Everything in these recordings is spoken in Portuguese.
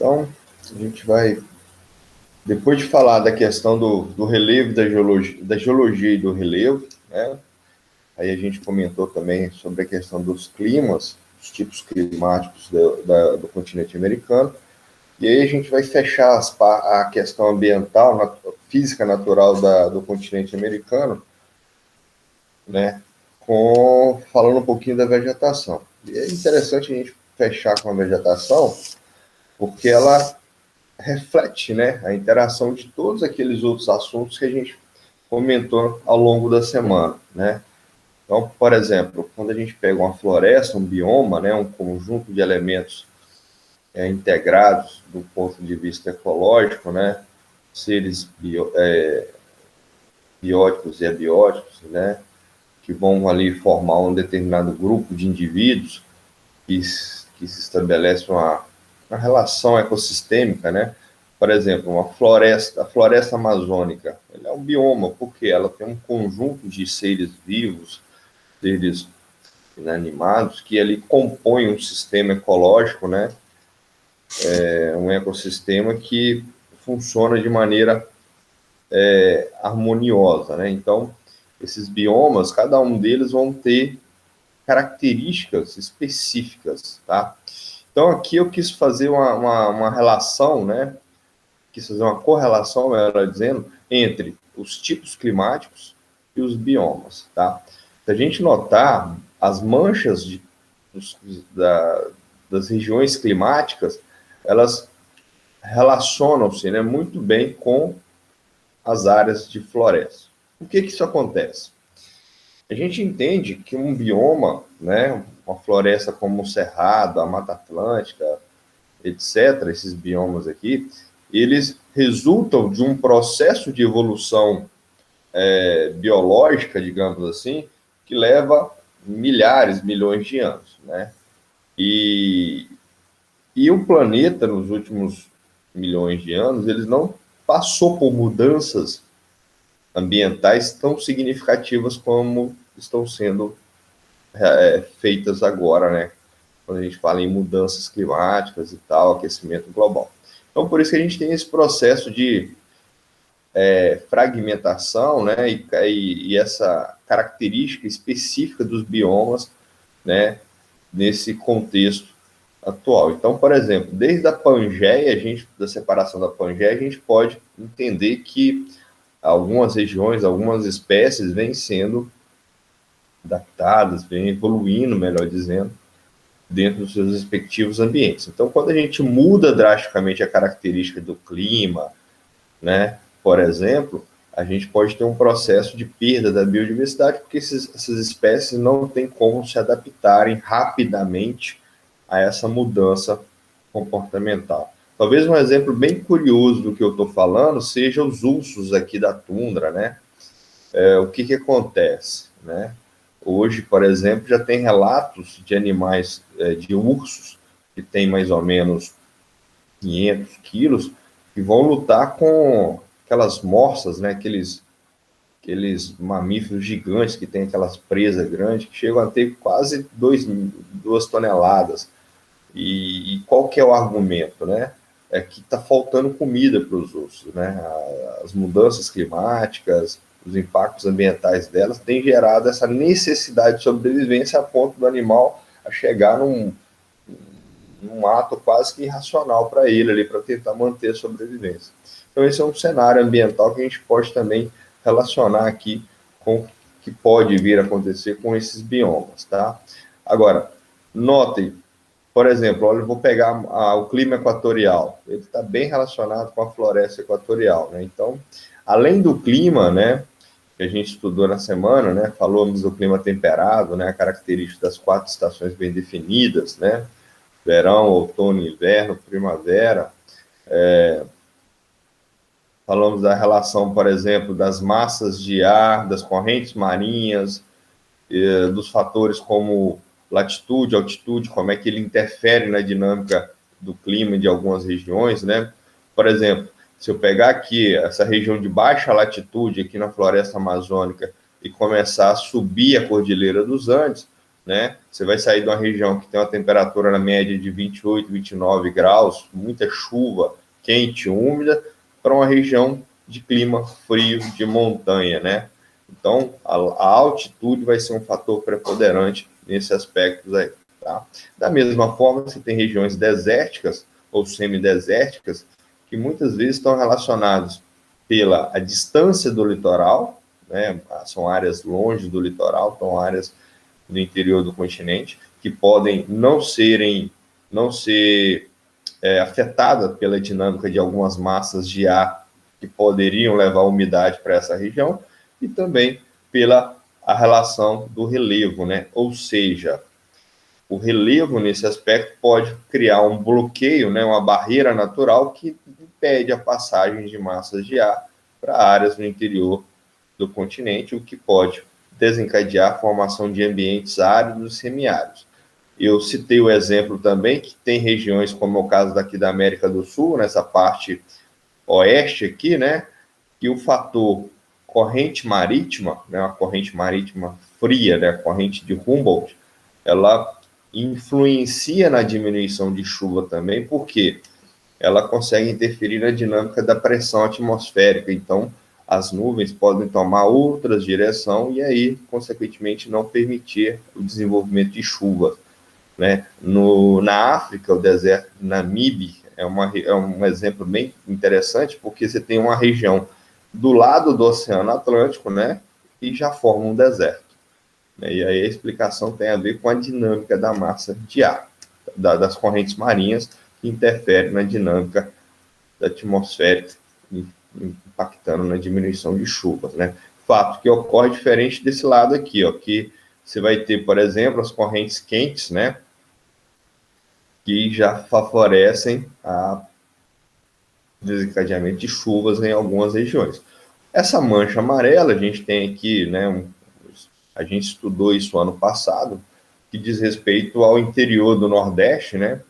Então, a gente vai, depois de falar da questão do relevo, da geologia e do relevo, né? Aí a gente comentou também sobre a questão dos climas, os tipos climáticos do continente americano. E aí a gente vai fechar a questão ambiental, física natural do continente americano, né? Falando um pouquinho da vegetação. E é interessante a gente fechar com a vegetação, porque ela reflete, né, a interação de todos aqueles outros assuntos que a gente comentou ao longo da semana, né? Então, por exemplo, quando a gente pega uma floresta, um bioma, né, um conjunto de elementos integrados do ponto de vista ecológico, né, seres bióticos e abióticos, né, que vão ali formar um determinado grupo de indivíduos que se estabelece uma relação ecossistêmica, né? Por exemplo, a floresta amazônica, ela é um bioma, porque ela tem um conjunto de seres vivos, seres inanimados, que ali compõem um sistema ecológico, né? Um ecossistema que funciona de maneira harmoniosa, né? Então, esses biomas, cada um deles vão ter características específicas, tá? Então, aqui eu quis fazer uma relação, né? Quis fazer uma correlação, melhor dizendo, entre os tipos climáticos e os biomas, tá? Se a gente notar, as manchas dos, da, das regiões climáticas, elas relacionam-se, né, muito bem com as áreas de floresta. Por que isso acontece? A gente entende que um bioma, né, uma floresta como o Cerrado, a Mata Atlântica, etc., esses biomas aqui, eles resultam de um processo de evolução biológica, digamos assim, que leva milhares, milhões de anos, né? E, e o planeta, nos últimos milhões de anos, ele não passou por mudanças ambientais tão significativas como estão sendo feitas agora, né? Quando a gente fala em mudanças climáticas e tal, aquecimento global. Então, por isso que a gente tem esse processo de fragmentação, né? E essa característica específica dos biomas, né? Nesse contexto atual. Então, por exemplo, desde a Pangeia, da separação da Pangeia, a gente pode entender que algumas regiões, algumas espécies vêm sendo adaptadas, vêm evoluindo, melhor dizendo, dentro dos seus respectivos ambientes. Então, quando a gente muda drasticamente a característica do clima, né, por exemplo, a gente pode ter um processo de perda da biodiversidade, porque essas espécies não têm como se adaptarem rapidamente a essa mudança comportamental. Talvez um exemplo bem curioso do que eu estou falando seja os ursos aqui da tundra, né? O que acontece, né? Hoje, por exemplo, já tem relatos de animais, de ursos, que têm mais ou menos 500 quilos, que vão lutar com aquelas morsas, né? Aqueles mamíferos gigantes que têm aquelas presas grandes, que chegam a ter quase 2 toneladas. E qual que é o argumento, né? É que está faltando comida para os ursos, né? As mudanças climáticas, os impactos ambientais delas têm gerado essa necessidade de sobrevivência a ponto do animal a chegar num ato quase que irracional para ele ali, para tentar manter a sobrevivência. Então esse é um cenário ambiental que a gente pode também relacionar aqui com o que pode vir a acontecer com esses biomas, tá? Agora, notem, por exemplo, olha, eu vou pegar o clima equatorial, ele está bem relacionado com a floresta equatorial, né? Então, além do clima, né, que a gente estudou na semana, né, falamos do clima temperado, né, a característica das 4 estações bem definidas, né, verão, outono, inverno, primavera. Falamos da relação, por exemplo, das massas de ar, das correntes marinhas, dos fatores como latitude, altitude, como é que ele interfere na dinâmica do clima de algumas regiões, né? Por exemplo, se eu pegar aqui essa região de baixa latitude, aqui na floresta amazônica, e começar a subir a Cordilheira dos Andes, né? Você vai sair de uma região que tem uma temperatura na média de 28, 29 graus, muita chuva, quente, úmida, para uma região de clima frio, de montanha, né? Então, a altitude vai ser um fator preponderante nesse aspecto aí, tá? Da mesma forma, você tem regiões desérticas ou semidesérticas que muitas vezes estão relacionadas pela a distância do litoral, né? São áreas longe do litoral, são áreas do interior do continente que podem não ser afetadas pela dinâmica de algumas massas de ar que poderiam levar umidade para essa região e também pela a relação do relevo, né? Ou seja, o relevo nesse aspecto pode criar um bloqueio, né, uma barreira natural que impede a passagem de massas de ar para áreas no interior do continente, o que pode desencadear a formação de ambientes áridos e semiáridos. Eu citei o exemplo também que tem regiões, como é o caso daqui da América do Sul, nessa parte oeste aqui, né, que o fator corrente marítima, né, uma corrente marítima fria, né, a corrente de Humboldt, ela influencia na diminuição de chuva também, porque ela consegue interferir na dinâmica da pressão atmosférica. Então, as nuvens podem tomar outras direções e aí, consequentemente, não permitir o desenvolvimento de chuva, né? Na África, o deserto Namibe é um exemplo bem interessante, porque você tem uma região do lado do Oceano Atlântico, né? E já forma um deserto. E aí a explicação tem a ver com a dinâmica da massa de ar, das correntes marinhas, que interfere na dinâmica da atmosférica, impactando na diminuição de chuvas, né? Fato que ocorre diferente desse lado aqui, ó, que você vai ter, por exemplo, as correntes quentes, né? Que já favorecem a desencadeamento de chuvas em algumas regiões. Essa mancha amarela, a gente tem aqui, né? A gente estudou isso ano passado, que diz respeito ao interior do Nordeste, né?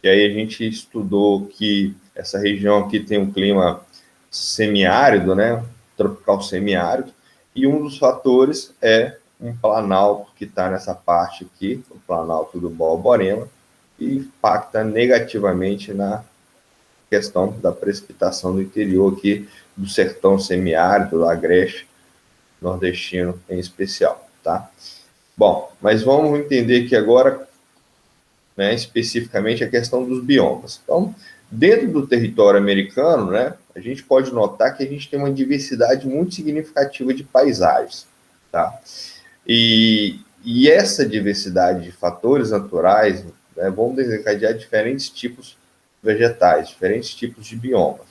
E aí a gente estudou que essa região aqui tem um clima semiárido, né? Tropical semiárido, e um dos fatores é um planalto que está nessa parte aqui, o planalto do Borborema, e impacta negativamente na questão da precipitação do interior aqui, do sertão semiárido, do agreste nordestino em especial, tá? Bom, mas vamos entender aqui agora, né, especificamente a questão dos biomas. Então, dentro do território americano, né, a gente pode notar que a gente tem uma diversidade muito significativa de paisagens, tá? E essa diversidade de fatores naturais, né, vão desencadear diferentes tipos vegetais, diferentes tipos de biomas.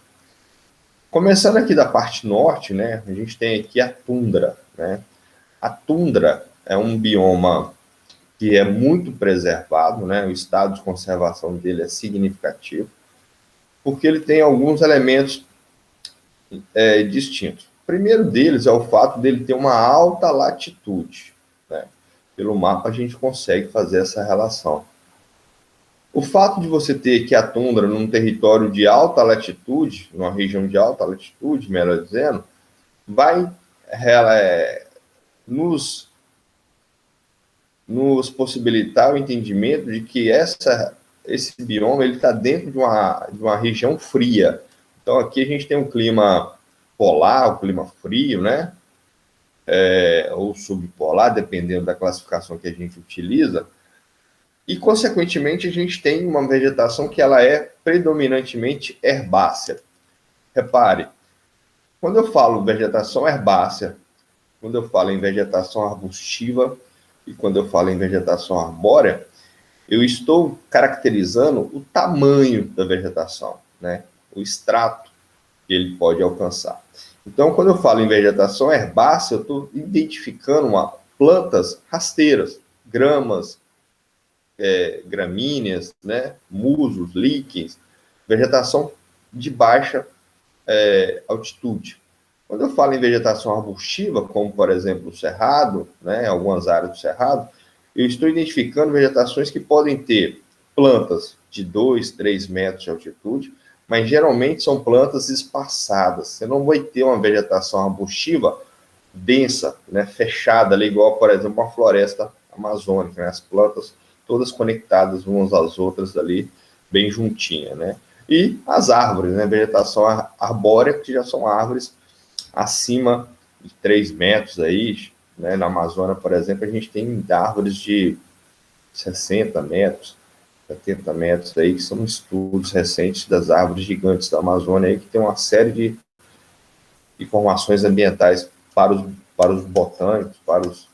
Começando aqui da parte norte, né, a gente tem aqui a tundra, né? A tundra é um bioma que é muito preservado, né? O estado de conservação dele é significativo, porque ele tem alguns elementos distintos. O primeiro deles é o fato dele ter uma alta latitude, né? Pelo mapa a gente consegue fazer essa relação. O fato de você ter aqui a tundra num território de alta latitude, numa região de alta latitude, melhor dizendo, vai nos possibilitar o entendimento de que esse bioma está dentro de uma região fria. Então, aqui a gente tem um clima polar, um clima frio, né? Ou subpolar, dependendo da classificação que a gente utiliza. E, consequentemente, a gente tem uma vegetação que ela é predominantemente herbácea. Repare, quando eu falo vegetação herbácea, quando eu falo em vegetação arbustiva e quando eu falo em vegetação arbórea, eu estou caracterizando o tamanho da vegetação, né? O extrato que ele pode alcançar. Então, quando eu falo em vegetação herbácea, eu estou identificando plantas rasteiras, gramas, gramíneas, né? Musos, líquens, vegetação de baixa altitude. Quando eu falo em vegetação arbustiva, como por exemplo o cerrado, né, algumas áreas do cerrado, eu estou identificando vegetações que podem ter plantas de 2, 3 metros de altitude, mas geralmente são plantas espaçadas. Você não vai ter uma vegetação arbustiva densa, né, fechada, ali, igual, por exemplo, uma floresta amazônica, né? As plantas todas conectadas umas às outras ali, bem juntinha, né? E as árvores, né? Vegetação arbórea, que já são árvores acima de 3 metros aí, né? Na Amazônia, por exemplo, a gente tem árvores de 60 metros, 70 metros aí, que são estudos recentes das árvores gigantes da Amazônia aí, que tem uma série de informações ambientais para os botânicos, para os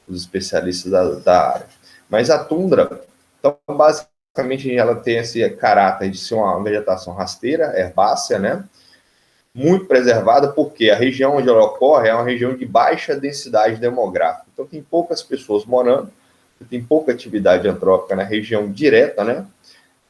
especialistas da área. Mas a tundra, então, basicamente, ela tem esse caráter de ser uma vegetação rasteira, herbácea, né? Muito preservada, porque a região onde ela ocorre é uma região de baixa densidade demográfica. Então, tem poucas pessoas morando, tem pouca atividade antrópica na região direta, né?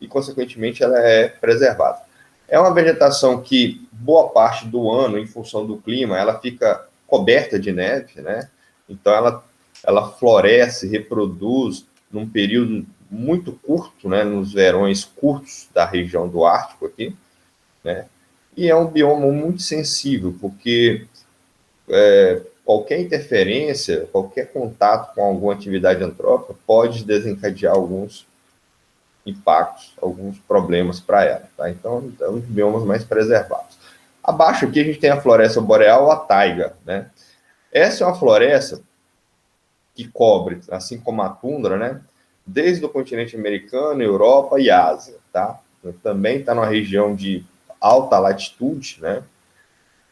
E, consequentemente, ela é preservada. É uma vegetação que, boa parte do ano, em função do clima, ela fica coberta de neve, né? Então, ela floresce, reproduz num período muito curto, né? Nos verões curtos da região do Ártico aqui, né? E é um bioma muito sensível, porque qualquer interferência, qualquer contato com alguma atividade antrópica pode desencadear alguns impactos, alguns problemas para ela. Tá? Então, é um dos biomas mais preservados. Abaixo aqui a gente tem a floresta boreal, a taiga. Né? Essa é uma floresta que cobre, assim como a tundra, né? Desde o continente americano, Europa e Ásia. Tá? Também está numa região de alta latitude, né?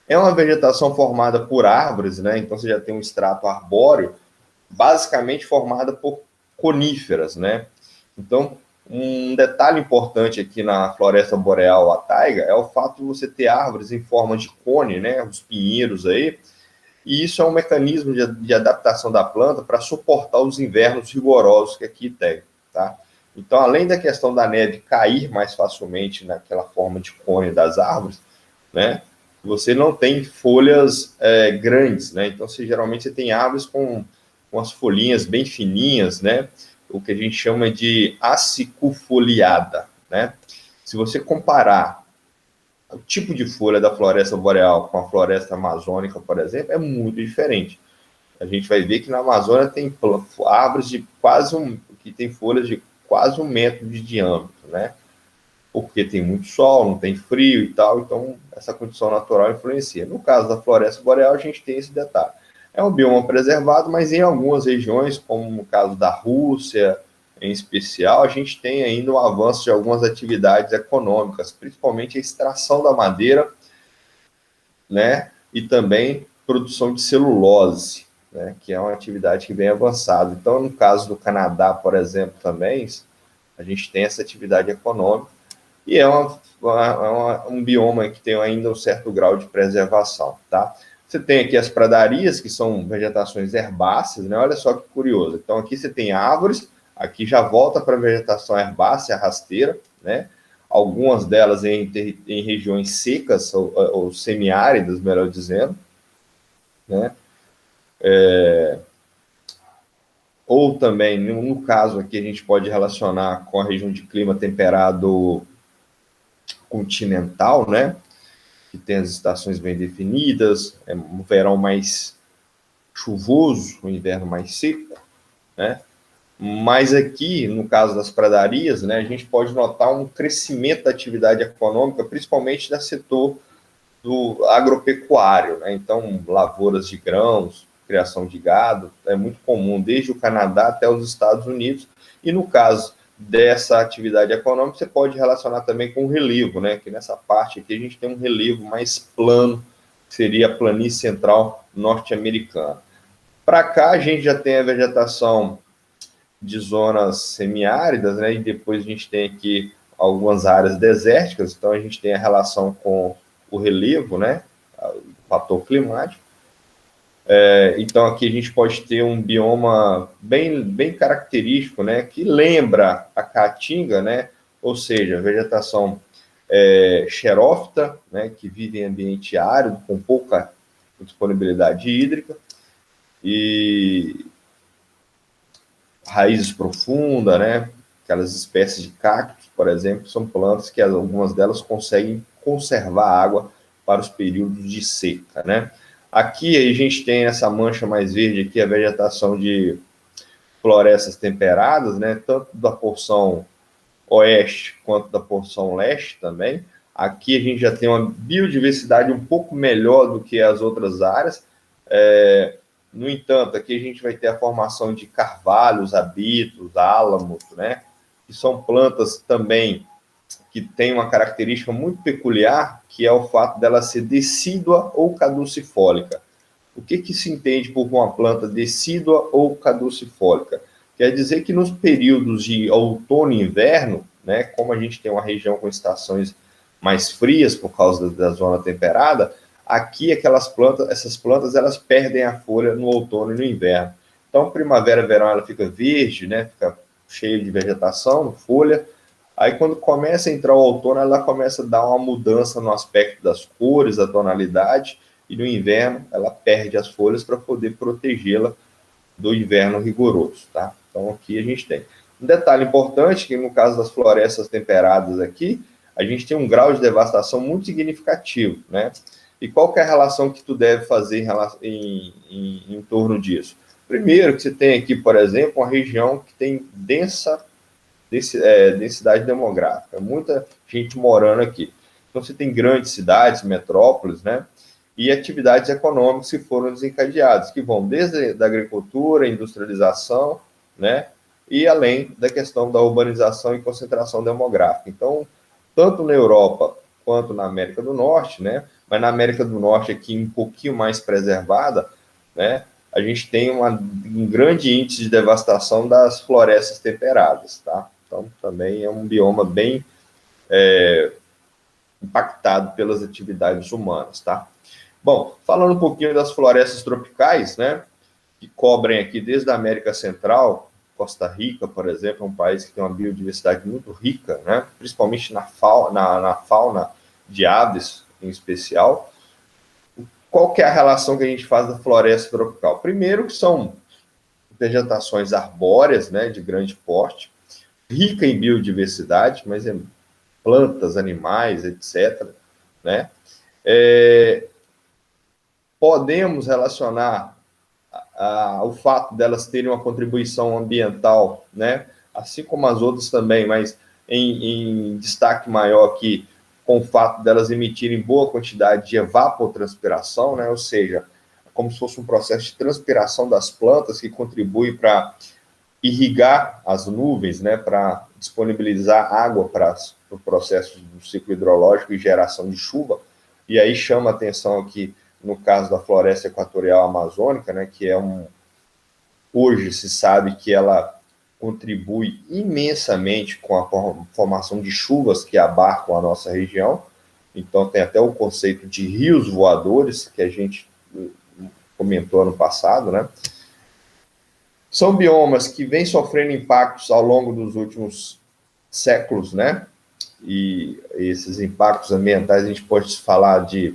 É uma vegetação formada por árvores, né? Então você já tem um extrato arbóreo, basicamente formada por coníferas, né? Então, um detalhe importante aqui na floresta boreal, a taiga, é o fato de você ter árvores em forma de cone, né? Os pinheiros aí, e isso é um mecanismo de adaptação da planta para suportar os invernos rigorosos que aqui tem, tá? Então, além da questão da neve cair mais facilmente naquela forma de cone das árvores, né? Você não tem folhas grandes, né? Então, geralmente você tem árvores com as folhinhas bem fininhas, né? O que a gente chama de acicufoliada, né? Se você comparar o tipo de folha da floresta boreal com a floresta amazônica, por exemplo, é muito diferente. A gente vai ver que na Amazônia tem árvores de que tem folhas de quase 1 metro de diâmetro, né? Porque tem muito sol, não tem frio e tal, então essa condição natural influencia. No caso da floresta boreal, a gente tem esse detalhe. É um bioma preservado, mas em algumas regiões, como no caso da Rússia, em especial, a gente tem ainda um avanço de algumas atividades econômicas, principalmente a extração da madeira, né, e também produção de celulose, né, que é uma atividade que vem avançada. Então, no caso do Canadá, por exemplo, também, a gente tem essa atividade econômica, e é um bioma que tem ainda um certo grau de preservação, tá? Você tem aqui as pradarias, que são vegetações herbáceas, né? Olha só que curioso. Então, aqui você tem árvores, aqui já volta para a vegetação herbácea, rasteira, né? Algumas delas em regiões secas, ou semiáridas, melhor dizendo, né? Ou também, no caso aqui, a gente pode relacionar com a região de clima temperado continental, né? Que tem as estações bem definidas, um verão mais chuvoso, um inverno mais seco, né? Mas aqui, no caso das pradarias, né, a gente pode notar um crescimento da atividade econômica, principalmente do setor do agropecuário, né? Então, lavouras de grãos, criação de gado, é muito comum, desde o Canadá até os Estados Unidos, e no caso dessa atividade econômica, você pode relacionar também com o relevo, né? Que nessa parte aqui a gente tem um relevo mais plano, que seria a planície central norte-americana. Para cá a gente já tem a vegetação de zonas semiáridas, né? E depois a gente tem aqui algumas áreas desérticas, então a gente tem a relação com o relevo, né? O fator climático. Então aqui a gente pode ter um bioma bem característico, né, que lembra a caatinga, né, ou seja, vegetação xerófita, né, que vive em ambiente árido, com pouca disponibilidade hídrica, e raízes profundas, né, aquelas espécies de cactos, por exemplo, são plantas que algumas delas conseguem conservar água para os períodos de seca, né. Aqui a gente tem essa mancha mais verde aqui, a vegetação de florestas temperadas, né, tanto da porção oeste quanto da porção leste também. Aqui a gente já tem uma biodiversidade um pouco melhor do que as outras áreas. No entanto, aqui a gente vai ter a formação de carvalhos, abitos, álamos, né, que são plantas também que têm uma característica muito peculiar, que é o fato dela ser decídua ou caducifólica. O que se entende por uma planta decídua ou caducifólica? Quer dizer que nos períodos de outono e inverno, né, como a gente tem uma região com estações mais frias por causa da zona temperada, aqui essas plantas elas perdem a folha no outono e no inverno. Então, primavera, verão, ela fica verde, né, fica cheia de vegetação, folha. Aí, quando começa a entrar o outono, ela começa a dar uma mudança no aspecto das cores, da tonalidade, e no inverno ela perde as folhas para poder protegê-la do inverno rigoroso, tá? Então aqui a gente tem. Um detalhe importante, que no caso das florestas temperadas aqui, a gente tem um grau de devastação muito significativo, né? E qual que é a relação que tu deve fazer em torno disso? Primeiro, que você tem aqui, por exemplo, uma região que tem densidade demográfica, muita gente morando aqui. Então você tem grandes cidades, metrópoles, né? E atividades econômicas que foram desencadeadas, que vão desde a agricultura, industrialização, né, e além da questão da urbanização e concentração demográfica. Então, tanto na Europa quanto na América do Norte, né, mas na América do Norte aqui um pouquinho mais preservada, né, a gente tem um grande índice de devastação das florestas temperadas, tá? Então, também é um bioma bem impactado pelas atividades humanas, tá? Bom, falando um pouquinho das florestas tropicais, né, que cobrem aqui desde a América Central, Costa Rica, por exemplo, é um país que tem uma biodiversidade muito rica, né, principalmente na fauna de aves, em especial. Qual que é a relação que a gente faz da floresta tropical? Primeiro, que são vegetações arbóreas, né, de grande porte, rica em biodiversidade, mas é plantas, animais, etc., né, podemos relacionar o fato delas terem uma contribuição ambiental, né, assim como as outras também, mas em destaque maior aqui, com o fato delas emitirem boa quantidade de evapotranspiração, né, ou seja, como se fosse um processo de transpiração das plantas que contribui para irrigar as nuvens, né, para disponibilizar água para o processo do ciclo hidrológico e geração de chuva. E aí chama a atenção aqui no caso da floresta equatorial amazônica, né, que hoje se sabe que ela contribui imensamente com a formação de chuvas que abarcam a nossa região. Então tem até o conceito de rios voadores, que a gente comentou ano passado, né? São biomas que vêm sofrendo impactos ao longo dos últimos séculos, né? E esses impactos ambientais a gente pode falar de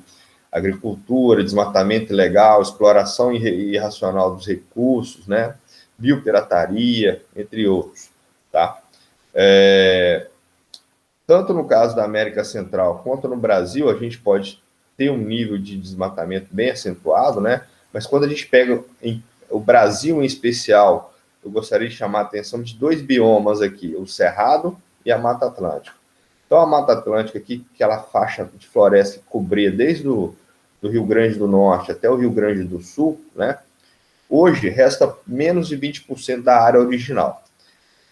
agricultura, desmatamento ilegal, exploração irracional dos recursos, né? Biopirataria, entre outros, tá? Tanto no caso da América Central quanto no Brasil, a gente pode ter um nível de desmatamento bem acentuado, né? Mas quando a gente pega o Brasil em especial, eu gostaria de chamar a atenção de dois biomas aqui, o Cerrado e a Mata Atlântica. Então, a Mata Atlântica aqui, aquela faixa de floresta que cobria desde do Rio Grande do Norte até o Rio Grande do Sul, né? Hoje resta menos de 20% da área original.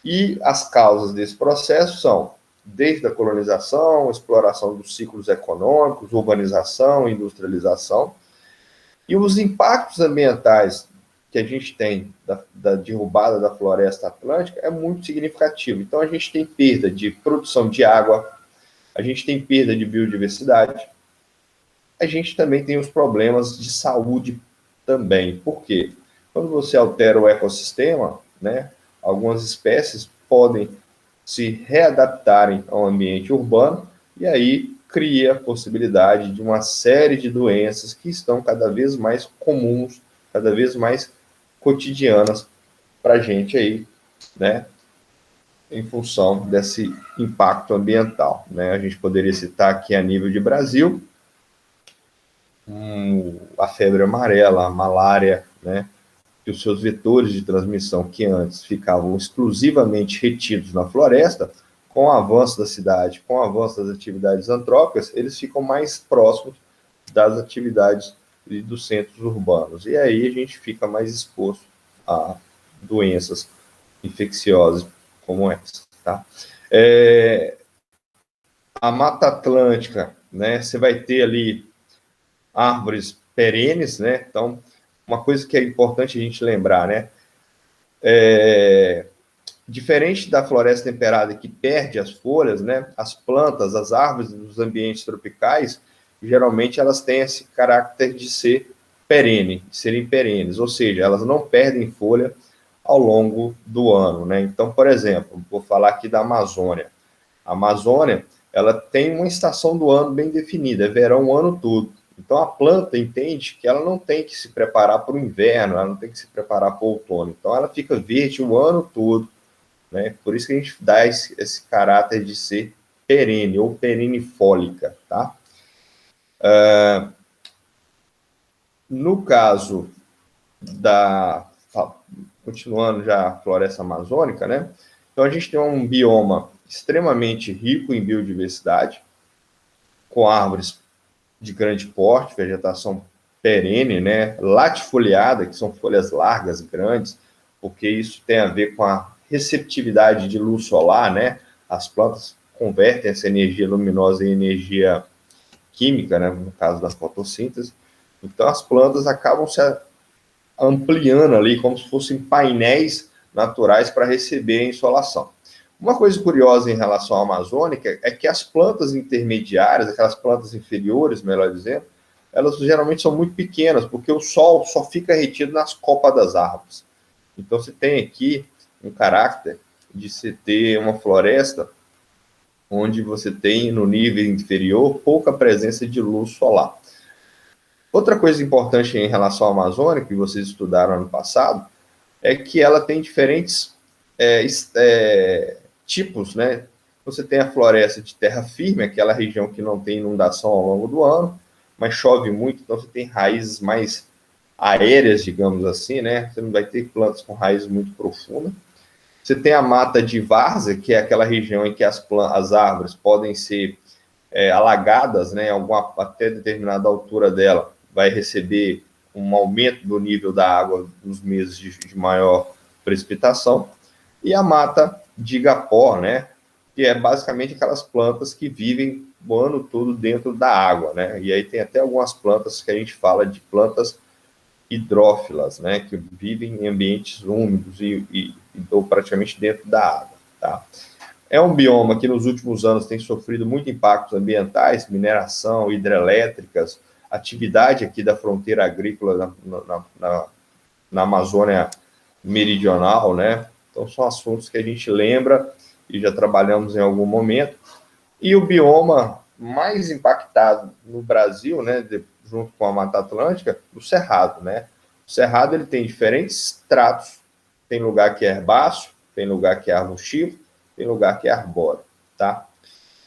E as causas desse processo são desde a colonização, exploração dos ciclos econômicos, urbanização, industrialização, e os impactos ambientais que a gente tem da derrubada da floresta atlântica é muito significativo. Então, a gente tem perda de produção de água, a gente tem perda de biodiversidade, a gente também tem os problemas de saúde também. Por quê? Quando você altera o ecossistema, né, algumas espécies podem se readaptarem ao ambiente urbano e aí cria a possibilidade de uma série de doenças que estão cada vez mais comuns, cada vez mais cotidianas para a gente aí, né, em função desse impacto ambiental, né? A gente poderia citar aqui a nível de Brasil, a febre amarela, a malária, né, que os seus vetores de transmissão, que antes ficavam exclusivamente retidos na floresta, com o avanço da cidade, com o avanço das atividades antrópicas, eles ficam mais próximos das atividades e dos centros urbanos. E aí a gente fica mais exposto a doenças infecciosas como essa, tá? A Mata Atlântica, né? Você vai ter ali árvores perenes, né? Então, uma coisa que é importante a gente lembrar, né? Diferente da floresta temperada que perde as folhas, né? As plantas, as árvores dos ambientes tropicais, geralmente elas têm esse caráter de ser perene, de serem perenes, ou seja, elas não perdem folha ao longo do ano, né? Então, por exemplo, vou falar aqui da Amazônia. A Amazônia, ela tem uma estação do ano bem definida, é verão o ano todo. Então a planta entende que ela não tem que se preparar para o inverno, ela não tem que se preparar para o outono. Então ela fica verde o ano todo, né? Por isso que a gente dá esse caráter de ser perene ou perennifólica, tá? No caso da, continuando já a floresta amazônica, né? Então a gente tem um bioma extremamente rico em biodiversidade, com árvores de grande porte, vegetação perene, né? Latifoliada, que são folhas largas, grandes, porque isso tem a ver com a receptividade de luz solar, né? As plantas convertem essa energia luminosa em energia química, né? No caso da fotossíntese. Então as plantas acabam se ampliando ali, como se fossem painéis naturais para receber a insolação. Uma coisa curiosa em relação à amazônica é que as plantas intermediárias, aquelas plantas inferiores, melhor dizendo, elas geralmente são muito pequenas, porque o sol só fica retido nas copas das árvores. Então você tem aqui um caráter de se ter uma floresta onde você tem no nível inferior pouca presença de luz solar. Outra coisa importante em relação à Amazônia, que vocês estudaram ano passado, é que ela tem diferentes tipos, né? Você tem a floresta de terra firme, aquela região que não tem inundação ao longo do ano, mas chove muito, então você tem raízes mais aéreas, digamos assim, né? Você não vai ter plantas com raízes muito profundas. Você tem a mata de várzea, que é aquela região em que as árvores podem ser alagadas, né? Até determinada altura dela vai receber um aumento do nível da água nos meses de maior precipitação. E a mata de igapó, né? Que é basicamente aquelas plantas que vivem o ano todo dentro da água, né? E aí tem até algumas plantas que a gente fala de plantas hidrófilas, né? Que vivem em ambientes úmidos e praticamente dentro da água, tá? É um bioma que nos últimos anos tem sofrido muito impactos ambientais, mineração, hidrelétricas, atividade aqui da fronteira agrícola na Amazônia Meridional, né? Então, são assuntos que a gente lembra e já trabalhamos em algum momento. E o bioma mais impactado no Brasil, né, junto com a Mata Atlântica, o Cerrado, né? O Cerrado ele tem diferentes estratos. Tem lugar que é herbáceo, tem lugar que é arbustivo, tem lugar que é arbóreo, tá?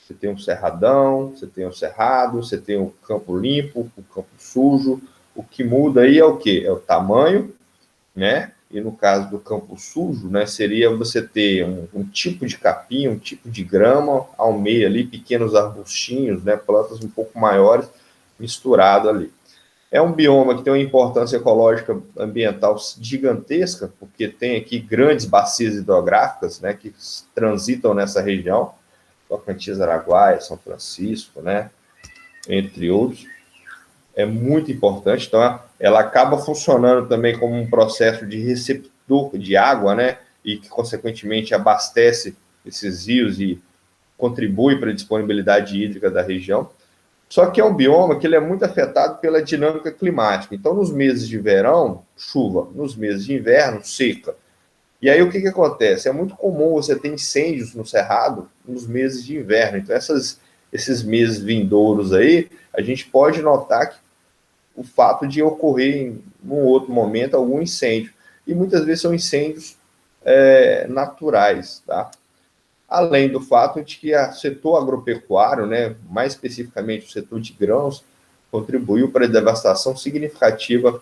Você tem um cerradão, você tem o cerrado, você tem o campo limpo, o campo sujo. O que muda aí é o quê? É o tamanho, né? E no caso do campo sujo, né, seria você ter um tipo de capim, um tipo de grama, ao meio ali, pequenos arbustinhos, né, plantas um pouco maiores, misturado ali. É um bioma que tem uma importância ecológica ambiental gigantesca, porque tem aqui grandes bacias hidrográficas, né, que transitam nessa região, Tocantins, Araguaia, São Francisco, né, entre outros. É muito importante, então ela acaba funcionando também como um processo de receptor de água, né, e que consequentemente abastece esses rios e contribui para a disponibilidade hídrica da região. Só que é um bioma que ele é muito afetado pela dinâmica climática. Então, nos meses de verão, chuva, nos meses de inverno, seca. E aí o que acontece? É muito comum você ter incêndios no Cerrado nos meses de inverno. Então, esses meses vindouros aí, a gente pode notar que o fato de ocorrer em um outro momento algum incêndio. E muitas vezes são incêndios naturais, tá? Além do fato de que o setor agropecuário, né, mais especificamente o setor de grãos, contribuiu para a devastação significativa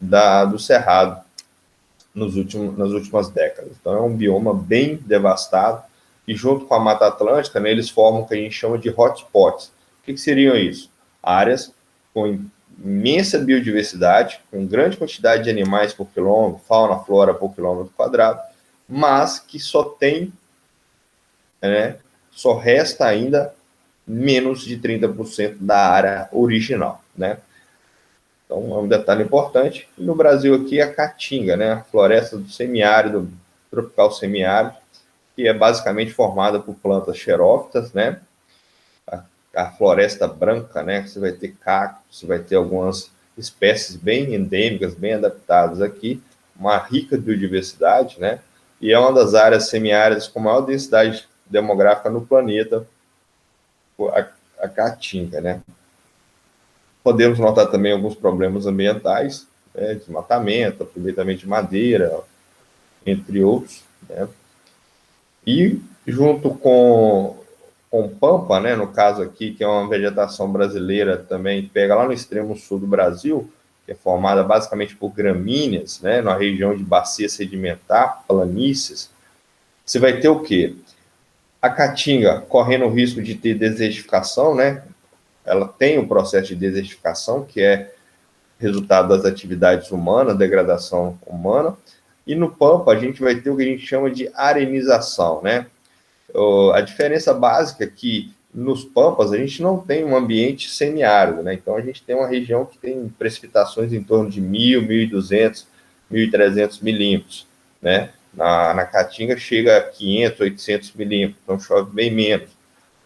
do Cerrado. nas últimas décadas. Então, é um bioma bem devastado, e junto com a Mata Atlântica, né, eles formam o que a gente chama de hotspots. O que seriam isso? Áreas com imensa biodiversidade, com grande quantidade de animais por quilômetro, fauna, flora por quilômetro quadrado, mas que só tem, né, só resta ainda menos de 30% da área original, né? Então, é um detalhe importante. E no Brasil aqui, a caatinga, né? A floresta do semiárido, tropical semiárido, que é basicamente formada por plantas xerófitas, né? A floresta branca, né? Você vai ter cactos, você vai ter algumas espécies bem endêmicas, bem adaptadas aqui, uma rica biodiversidade, né? E é uma das áreas semiáridas com maior densidade demográfica no planeta, a caatinga, né? Podemos notar também alguns problemas ambientais, né, desmatamento, aproveitamento de madeira, entre outros, né? E junto com pampa, né, no caso aqui, que é uma vegetação brasileira também, pega lá no extremo sul do Brasil, que é formada basicamente por gramíneas, né, na região de bacia sedimentar, planícies, você vai ter o quê? A caatinga correndo o risco de ter desertificação, né? Ela tem o processo de desertificação, que é resultado das atividades humanas, degradação humana, e no pampa a gente vai ter o que a gente chama de arenização, né? A diferença básica é que nos pampas a gente não tem um ambiente semiárido, né? Então a gente tem uma região que tem precipitações em torno de 1.200, 1.300 milímetros, né? Na Caatinga chega a 500, 800 milímetros, então chove bem menos.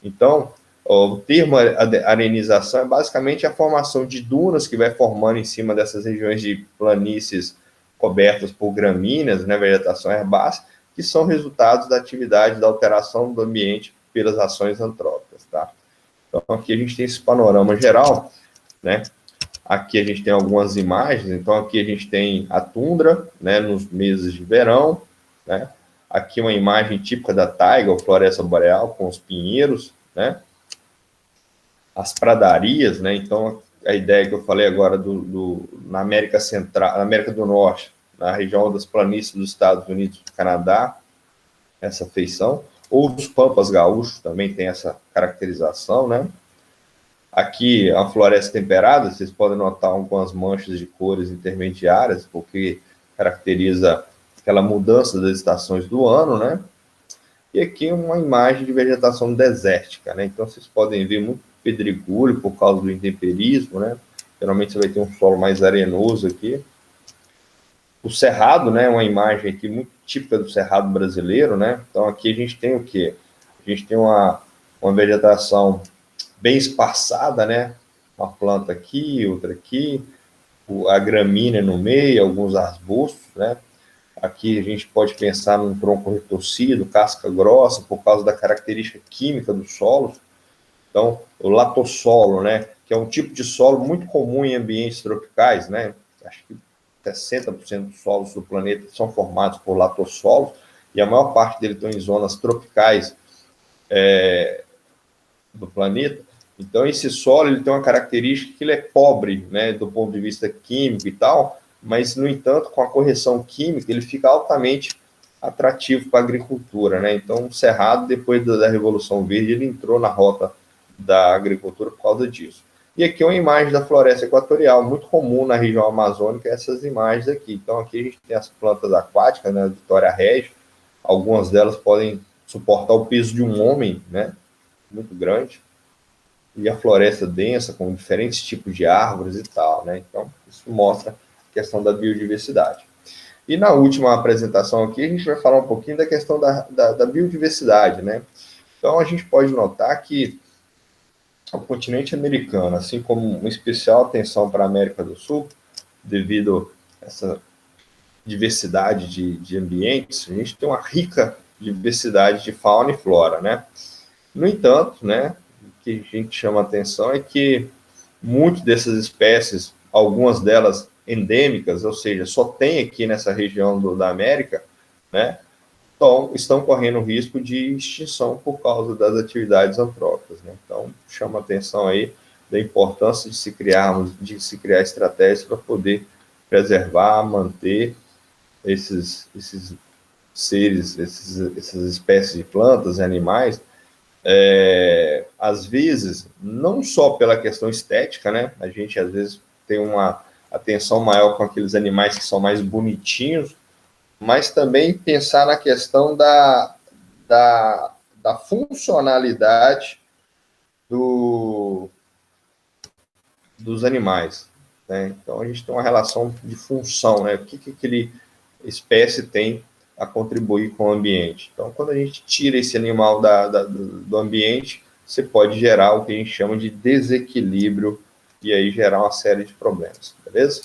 Então, o termo arenização é basicamente a formação de dunas que vai formando em cima dessas regiões de planícies cobertas por gramíneas, né, vegetação herbácea, que são resultados da atividade da alteração do ambiente pelas ações antrópicas, tá? Então, aqui a gente tem esse panorama geral, né? Aqui a gente tem algumas imagens, então aqui a gente tem a tundra, né, nos meses de verão, né? Aqui uma imagem típica da taiga, ou floresta boreal, com os pinheiros, né? As pradarias, né? Então, a ideia que eu falei agora na América Central, na América do Norte, na região das planícies dos Estados Unidos e do Canadá, essa feição, ou os pampas gaúchos também tem essa caracterização, né? Aqui, a floresta temperada, vocês podem notar algumas manchas de cores intermediárias, porque caracteriza aquela mudança das estações do ano, né? E aqui uma imagem de vegetação desértica, né? Então, vocês podem ver muito pedregulho por causa do intemperismo, né? Geralmente você vai ter um solo mais arenoso aqui. O cerrado, né? Uma imagem aqui muito típica do cerrado brasileiro, né? Então, aqui a gente tem o quê? A gente tem uma vegetação bem espaçada, né? Uma planta aqui, outra aqui, a gramínea no meio, alguns arbustos, né? Aqui a gente pode pensar num tronco retorcido, casca grossa, por causa da característica química dos solos. Então, o latossolo, né, que é um tipo de solo muito comum em ambientes tropicais, né? Acho que 60% dos solos do planeta são formados por latossolos, e a maior parte deles estão em zonas tropicais do planeta. Então, esse solo ele tem uma característica que ele é pobre, né, do ponto de vista químico e tal, mas, no entanto, com a correção química, ele fica altamente atrativo para a agricultura, né? Então, o Cerrado, depois da Revolução Verde, ele entrou na rota da agricultura por causa disso. E aqui é uma imagem da floresta equatorial, muito comum na região amazônica, essas imagens aqui. Então, aqui a gente tem as plantas aquáticas, né, Vitória Regia, algumas delas podem suportar o peso de um homem, né, muito grande, e a floresta densa, com diferentes tipos de árvores e tal, né? Então, isso mostra a questão da biodiversidade. E na última apresentação aqui, a gente vai falar um pouquinho da questão da biodiversidade, né? Então, a gente pode notar que o continente americano, assim como uma especial atenção para a América do Sul, devido a essa diversidade de ambientes, a gente tem uma rica diversidade de fauna e flora, né? No entanto, né, o que a gente chama a atenção é que muitas dessas espécies, algumas delas endêmicas, ou seja, só tem aqui nessa região da América, né, então, estão correndo risco de extinção por causa das atividades antrópicas, né? Então, chama a atenção aí da importância de se criar estratégias para poder preservar, manter esses seres, essas espécies de plantas e animais, às vezes, não só pela questão estética, né? A gente, às vezes, tem uma atenção maior com aqueles animais que são mais bonitinhos, mas também pensar na questão da funcionalidade dos animais, né? Então, a gente tem uma relação de função, né? O que aquele espécie tem a contribuir com o ambiente. Então, quando a gente tira esse animal do ambiente, você pode gerar o que a gente chama de desequilíbrio e aí gerar uma série de problemas, beleza?